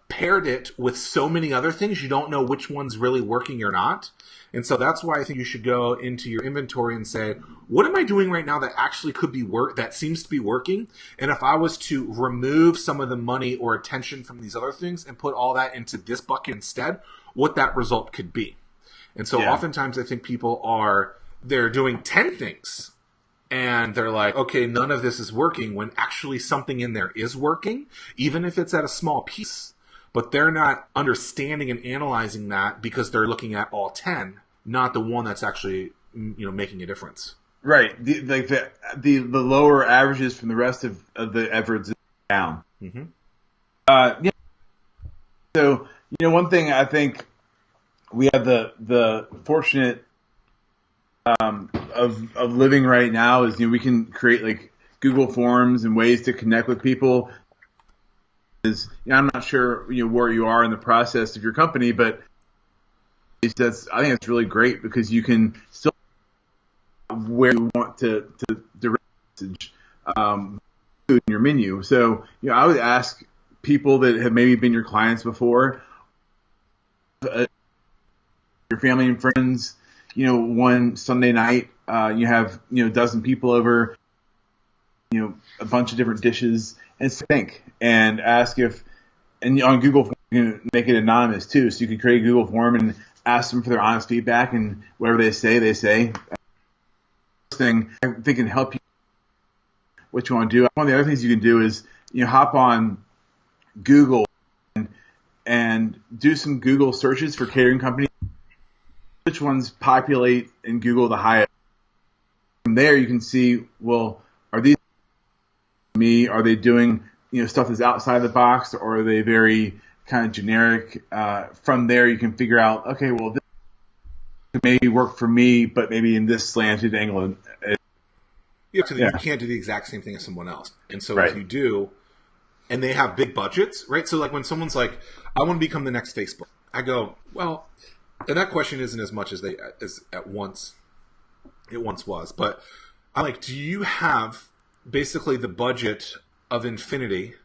paired it with so many other things, you don't know which one's really working or not. And so that's why I think you should go into your inventory and say, what am I doing right now that actually could be that seems to be working? And if I was to remove some of the money or attention from these other things and put all that into this bucket instead, what that result could be. And so oftentimes I think people they're doing 10 things and they're like, okay, none of this is working, when actually something in there is working, even if it's at a small piece. But they're not understanding and analyzing that because they're looking at all 10, not the one that's actually making a difference. Right. The lower averages from the rest of the efforts down. Mm-hmm. Yeah. So one thing I think we have the fortunate of living right now is we can create like Google Forms and ways to connect with people. I'm not sure where you are in the process of your company, but I think it's really great because you can still where you want to direct message in your menu. So I would ask people that have maybe been your clients before, your family and friends. One Sunday night you have a dozen people over, a bunch of different dishes, and think and ask and on Google Form, you can make it anonymous too. So you can create a Google form and ask them for their honest feedback, and whatever they say. thing I think can help you what you want to do. One of the other things you can do is hop on Google and do some Google searches for catering companies. Which ones populate in Google the highest? From there, you can see, well, are these me? Are they doing stuff that's outside the box, or are they very kind of generic? From there, you can figure out, okay, well, this could maybe work for me, but maybe in this slanted angle. You can't do the exact same thing as someone else, and so Right. if you do, and they have big budgets, right? So like when someone's like, "I want to become the next Facebook," I go, "Well," and that question isn't as much as it once was, but I'm like, "Do you have basically the budget of infinity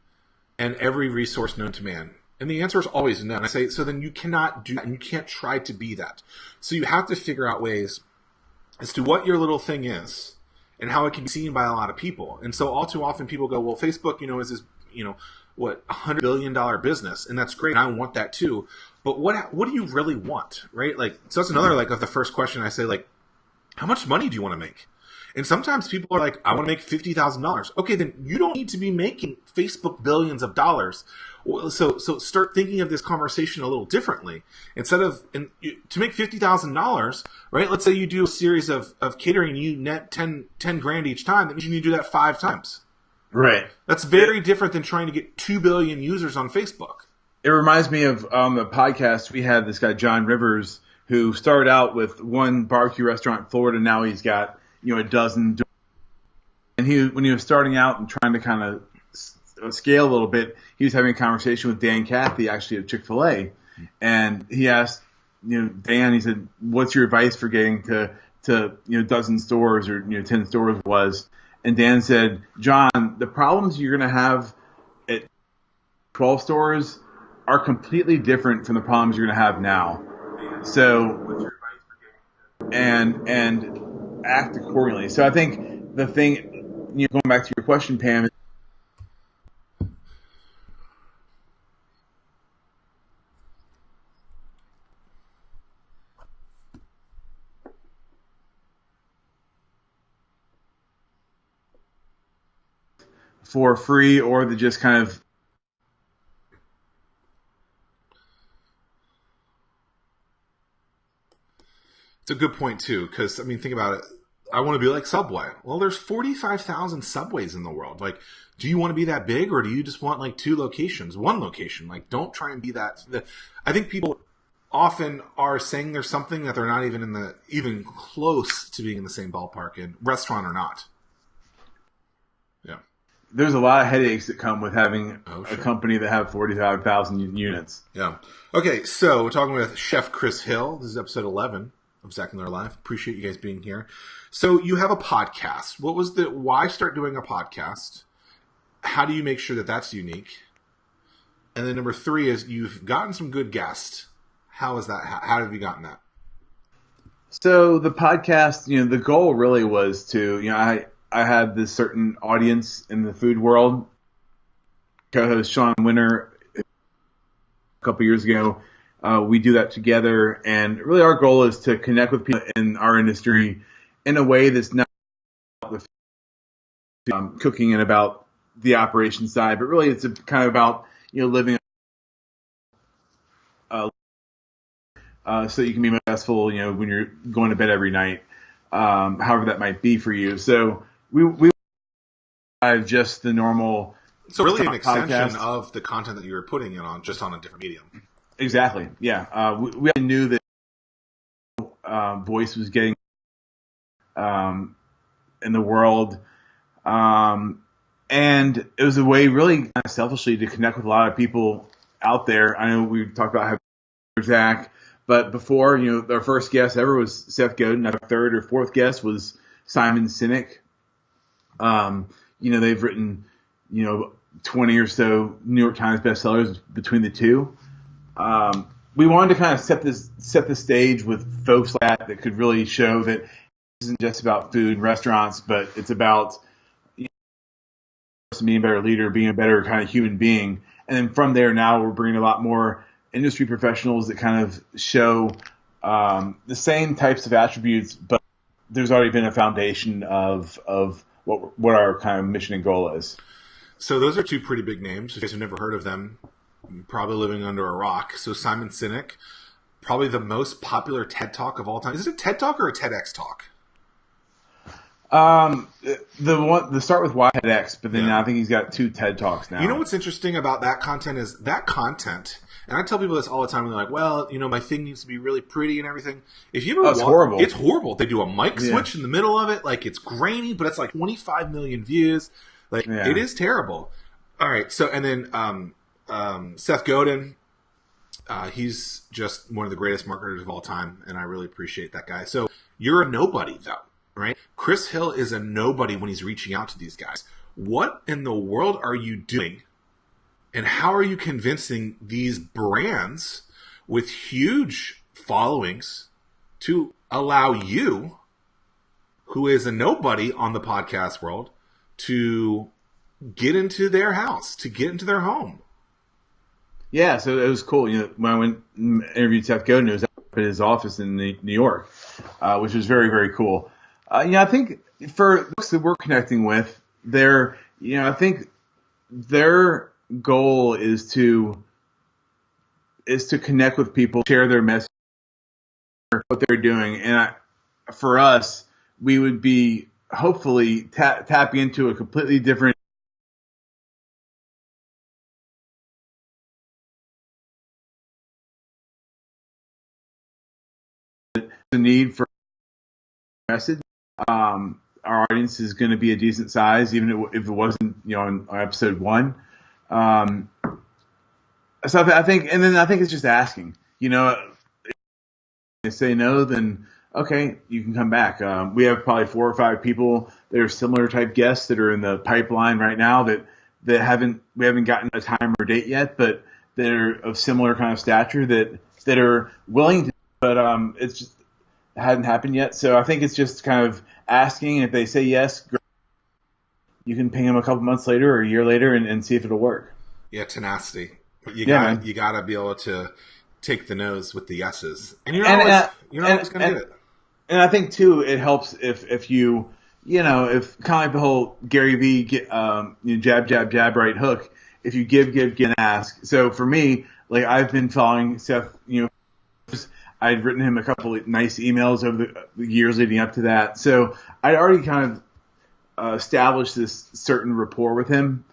and every resource known to man?" And the answer is always no. And I say, so then you cannot do that, and you can't try to be that. So you have to figure out ways as to what your little thing is and how it can be seen by a lot of people. And so all too often people go, well, Facebook, is this, $100 billion business, and that's great. And I want that too. But what do you really want, right? Like, so that's another, like, of the first question I say, like, how much money do you want to make? And sometimes people are like, I want to make $50,000. Okay, then you don't need to be making Facebook billions of dollars. So start thinking of this conversation a little differently. Instead of to make $50,000, right? Let's say you do a series of catering and you net 10 grand each time. That means you need to do that 5 times. Right. That's very different than trying to get 2 billion users on Facebook. It reminds me of on the podcast we had this guy John Rivers who started out with one barbecue restaurant in Florida. Now he's got a dozen. And when he was starting out and trying to kind of scale a little bit, he was having a conversation with Dan Cathy, actually of Chick-fil-A, and he asked, Dan, he said, "What's your advice for getting to dozen stores or 10 stores was?" And Dan said, "John, the problems you're going to have at 12 stores are completely different from the problems you're going to have now. So, what's your advice for getting and act accordingly." So I think the thing, going back to your question, Pam. For free, or the just kind of It's a good point too, because think about it. I want to be like Subway. Well, there's 45,000 Subways in the world. Like, do you want to be that big, or do you just want like 2 locations, 1 location? Like, don't try and be that. I think people often are saying there's something that they're not even close to being in the same ballpark in, restaurant or not. Yeah. There's a lot of headaches that come with having a company that have 45,000 units. Yeah. Okay, so we're talking with Chef Chris Hill. This is episode 11 of Zack Miller Live. Appreciate you guys being here. So you have a podcast. Why start doing a podcast? How do you make sure that that's unique? And then number 3 is you've gotten some good guests. How is that? How have you gotten that? So the podcast, the goal really was to, I had this certain audience in the food world. Co-host Sean Winter a couple years ago. We do that together, and really our goal is to connect with people in our industry in a way that's not about the cooking and about the operation side, but really it's kind of about living so you can be successful when you're going to bed every night, however that might be for you. So we have just the normal. So really an extension podcast of the content that you were putting it on, just on a different medium. Exactly. Yeah. We knew that voice was getting in the world, and it was a way, really, kind of selfishly, to connect with a lot of people out there. I know we talked about having Zach, but before, our first guest ever was Seth Godin. Our 3rd or 4th guest was Simon Sinek. They've written, 20 or so New York Times bestsellers between the two. We wanted to kind of set the stage with folks like that could really show that it isn't just about food and restaurants, but it's about being a better leader, being a better kind of human being. And then from there, now we're bringing a lot more industry professionals that kind of show the same types of attributes, but there's already been a foundation of what our kind of mission and goal is. So those are two pretty big names. If you guys have never heard of them, probably living under a rock. So Simon Sinek, probably the most popular TED Talk of all time. Is it a TED Talk or a TEDx Talk? The start with why TEDx, but then I think he's got 2 TED Talks now. You know what's interesting about that content is that content, and I tell people this all the time, and they're like, well, my thing needs to be really pretty and everything. If you ever it's horrible. It's horrible. They do a mic switch in the middle of it. Like, it's grainy, but it's like 25 million views. Like, it is terrible. All right. So, and then Seth Godin, he's just one of the greatest marketers of all time, and I really appreciate that guy. So you're a nobody, though, right? Chris Hill is a nobody when he's reaching out to these guys. What in the world are you doing? And how are you convincing these brands with huge followings to allow you, who is a nobody on the podcast world, to get into their house, to get into their home? Yeah, so it was cool. When I went and interviewed Seth Godin, it was up at his office in New York, which was very, very cool. I think for folks that we're connecting with, I think their goal is to connect with people, share their message, what they're doing, and for us, we would be hopefully tapping into a completely different need for message. Our audience is going to be a decent size, even if it wasn't, on episode 1. So I think it's just asking. If they say no, then okay, you can come back. We have probably 4 or 5 people that are similar type guests that are in the pipeline right now that we haven't gotten a time or date yet, but they're of similar kind of stature that are willing to, but it's just hadn't happened yet. So I think it's just kind of asking, and if they say yes, great. You can ping them a couple months later or a year later and see if it'll work. Yeah, tenacity. You gotta be able to take the no's with the yeses, and you're not always going to do it. And I think too, it helps if you if kind of like the whole Gary Vee jab jab jab right hook. If you give and ask. So for me, like I've been following Seth. I'd written him a couple of nice emails over the years leading up to that. So I'd already kind of established this certain rapport with him.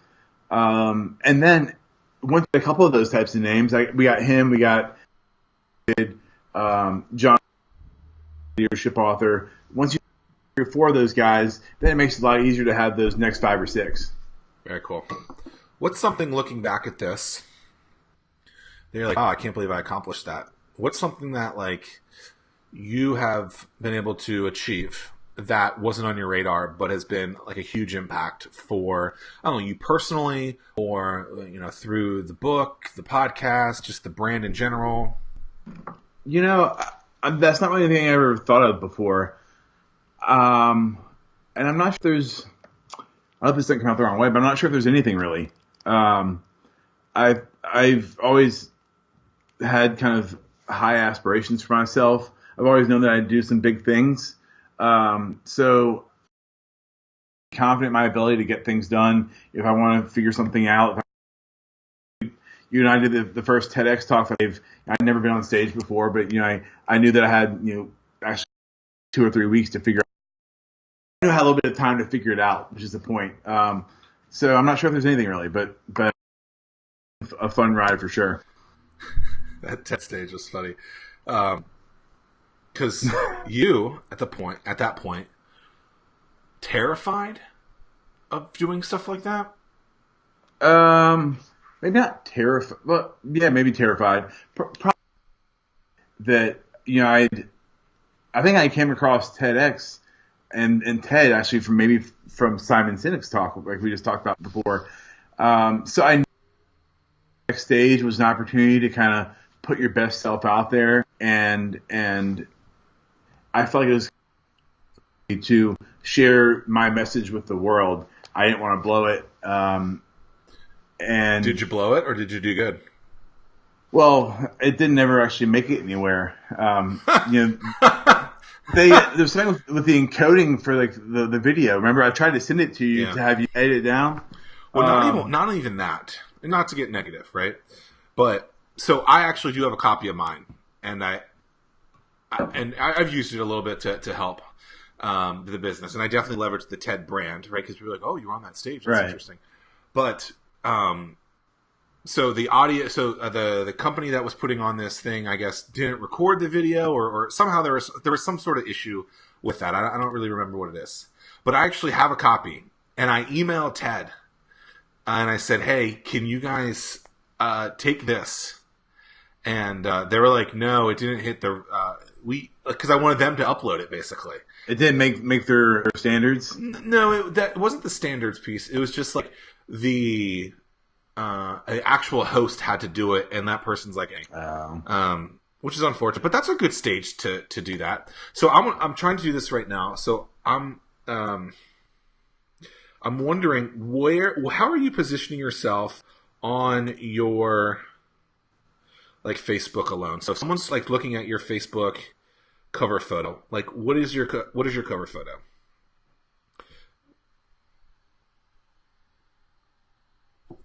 And then once a couple of those types of names, we got him, we got John, leadership author. Once you have 4 of those guys, then it makes it a lot easier to have those next 5 or 6. Very cool. What's something, looking back at this, they're like, oh, I can't believe I accomplished that. What's something that like you have been able to achieve that wasn't on your radar, but has been like a huge impact for, I don't know, you personally, or through the book, the podcast, just the brand in general? That's not really anything I ever thought of before. And I'm not sure there's, I hope this doesn't come out the wrong way, but I'm not sure if there's anything really. I've always had kind of high aspirations for myself. I've always known that I'd do some big things. So confident in my ability to get things done. If I want to figure something out, you and I did the first TEDx talk. I'd never been on stage before, but I knew that I had actually 2 or 3 weeks to figure out. I knew I had a little bit of time to figure it out, which is the point. So I'm not sure if there's anything really, but a fun ride for sure. That TED stage was funny. Because you, at that point, terrified of doing stuff like that? Maybe not terrified. Well, yeah, maybe terrified. Probably that, I think I came across TEDx and TED actually from Simon Sinek's talk, like we just talked about before. So I knew the next stage was an opportunity to kind of put your best self out there, and I felt like it was to share my message with the world. I didn't want to blow it. And did you blow it, or did you do good? Well, it didn't ever actually make it anywhere. There's something with the encoding for like the video. Remember, I tried to send it to you to have you edit it down. Well, not even that. And not to get negative, right? But so I actually do have a copy of mine, and I've used it a little bit to help the business, and I definitely leveraged the TED brand, right? Because people are like, "Oh, you're on that stage. That's interesting." But so the audio, the company that was putting on this thing, I guess, didn't record the video, or somehow there was some sort of issue with that. I don't really remember what it is, but I actually have a copy, and I emailed TED, and I said, "Hey, can you guys take this?" And they were like, "No, it didn't hit the because I wanted them to upload it, basically." It didn't make their standards? No, that wasn't the standards piece. It was just like the actual host had to do it, and that person's like, which is unfortunate. But that's a good stage to do that. So I'm trying to do this right now. So I'm wondering how are you positioning yourself on your like Facebook alone? So if someone's like looking at your Facebook cover photo, like what is your cover photo?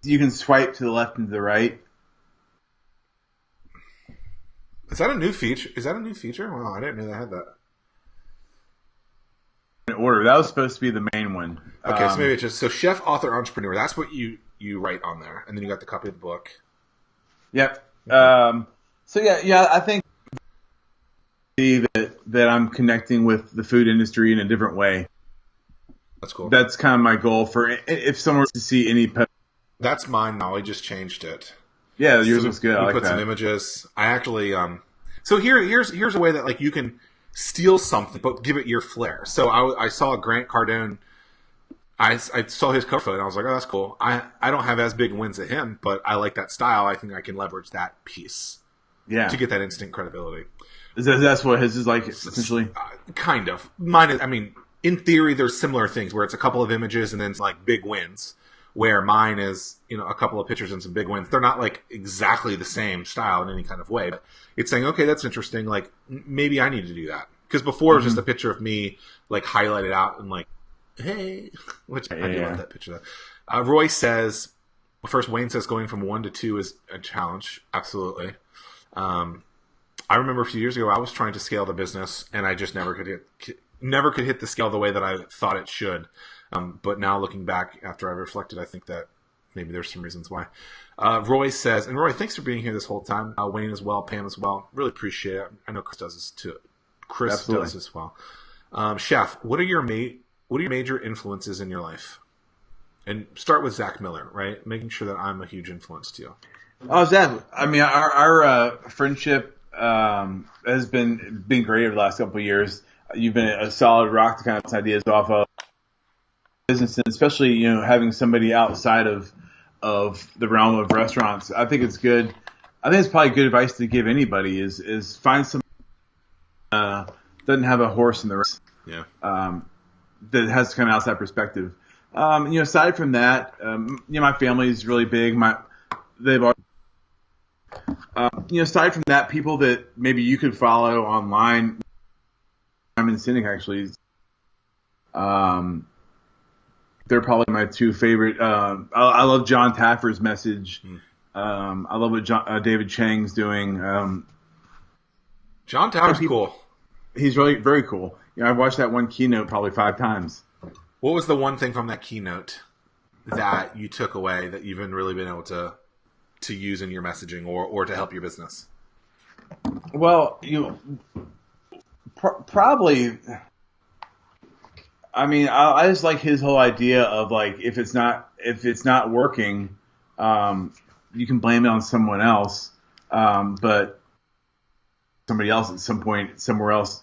You can swipe to the left and to the right. Is that a new feature? Wow, I didn't know they had that. In order. That was supposed to be the main one. Okay, so maybe it's just chef, author, entrepreneur. That's what you write on there, and then you got the copy of the book. Yep. So yeah, I think that I'm connecting with the food industry in a different way. That's cool. That's kind of my goal for if someone wants to see any post. That's mine now. I just changed it. Yeah, yours looks good. I like put that. Some images. I actually So here's a way that like you can steal something but give it your flair. So I saw Grant Cardone. I saw his cover photo and I was like, oh, that's cool. I don't have as big wins as him, but I like that style. I think I can leverage that piece. Yeah. To get that instant credibility. That's what his is like, essentially? Kind of. Mine is, I mean, in theory, there's similar things where it's a couple of images and then it's like big wins. Where mine is, a couple of pictures and some big wins. They're not like exactly the same style in any kind of way, but it's saying, okay, that's interesting. Like maybe I need to do that. Because before it was just a picture of me like highlighted out and like, hey, which I do love that picture though. Roy says, first Wayne says going from 1 to 2 is a challenge. Absolutely. I remember a few years ago I was trying to scale the business and I just never could hit the scale the way that I thought it should. But now looking back after I reflected, I think that maybe there's some reasons why. Roy says, and Roy, thanks for being here this whole time. Wayne as well, Pam as well. Really appreciate it. I know Chris does this too. Chris does as well. Chef, what are your major influences in your life? And start with Zack Miller, right? Making sure that I'm a huge influence to you. Oh, Zack. I mean, our friendship has been great over the last couple of years. You've been a solid rock to kind of bounce ideas off of. Business, and especially having somebody outside of the realm of restaurants. I think it's good. I think it's probably good advice to give anybody is find somebody doesn't have a horse in the race. Yeah. That has kind of outside perspective. Aside from that, my family is really big. Aside from that, people that maybe you could follow online. I'm in Sinek actually. They're probably my two favorite. I love John Taffer's message. I love what David Chang's doing. John Taffer's cool. He's really very cool. I've watched that one keynote probably 5 times. What was the one thing from that keynote that you took away that you've really been able to use in your messaging or to help your business? Well, probably. I mean, I just like his whole idea of like if it's not working, you can blame it on someone else, but somebody else at some point somewhere else,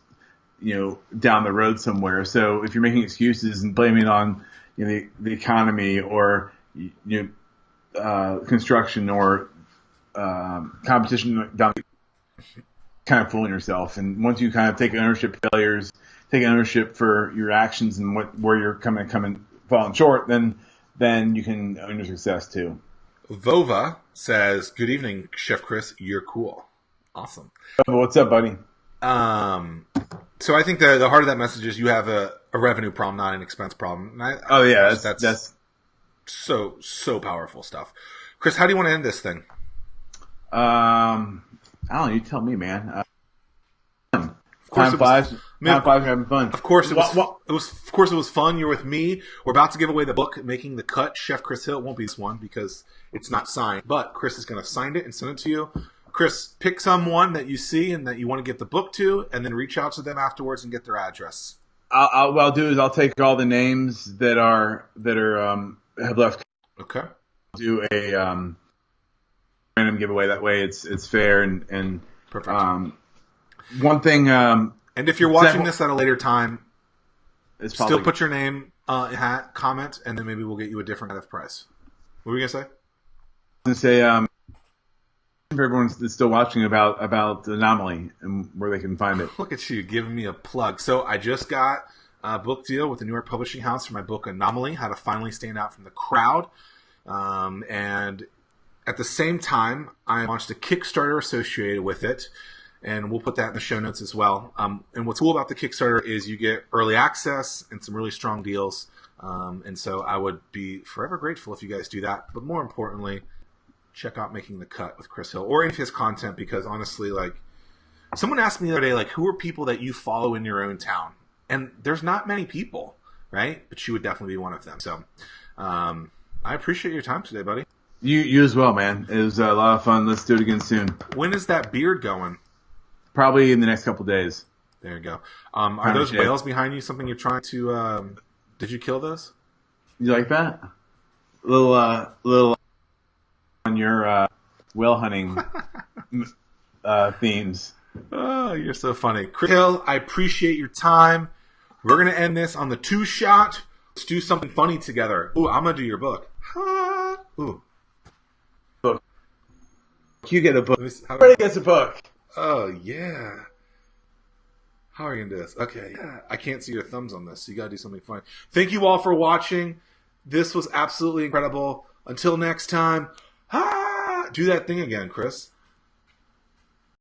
down the road somewhere. So if you're making excuses and blaming it on the economy or construction or competition down, kind of fooling yourself. And once you kind of take ownership of failures. Take ownership for your actions and where you're coming falling short, then you can own your success too. Vova says, "Good evening, Chef Chris. You're cool, awesome." What's up, buddy? So I think the heart of that message is you have a revenue problem, not an expense problem. That's so powerful stuff. Chris, how do you want to end this thing? I don't know. You tell me, man. Time flies. Having fun. Of course, it was fun. You're with me. We're about to give away the book, Making the Cut. Chef Chris Hill. It won't be this one because it's not signed, but Chris is going to sign it and send it to you. Chris, pick someone that you see and that you want to get the book to, and then reach out to them afterwards and get their address. What I'll do is I'll take all the names that have left. Okay. Do a random giveaway. That way, it's fair and perfect. One thing. And if you're watching this at a later time, still put your name comment, and then maybe we'll get you a different kind of price. What were you gonna say? I was gonna say for everyone that's still watching about Anomaly and where they can find it. Look at you giving me a plug. So I just got a book deal with the New York Publishing House for my book Anomaly: How to Finally Stand Out from the Crowd. And at the same time, I launched a Kickstarter associated with it, and we'll put that in the show notes as well. And what's cool about the Kickstarter is you get early access and some really strong deals. And so I would be forever grateful if you guys do that. But more importantly, check out Making the Cut with Chris Hill or any of his content, because honestly, like, someone asked me the other day, like, who are people that you follow in your own town? And there's not many people, right? But you would definitely be one of them. So I appreciate your time today, buddy. You as well, man. It was a lot of fun. Let's do it again soon. When is that beard going? Probably in the next couple of days. There you go. Are those whales behind you something you're trying to... did you kill those? You like that? Little on your whale hunting themes. Oh, you're so funny. Chris Hill, I appreciate your time. We're going to end this on the 2-shot. Let's do something funny together. Ooh, I'm going to do your book. Ooh. Book. You get a book. Everybody gets a book. Oh, yeah. How are you going to do this? Okay. Yeah. I can't see your thumbs on this, so you got to do something funny. Thank you all for watching. This was absolutely incredible. Until next time, do that thing again, Chris.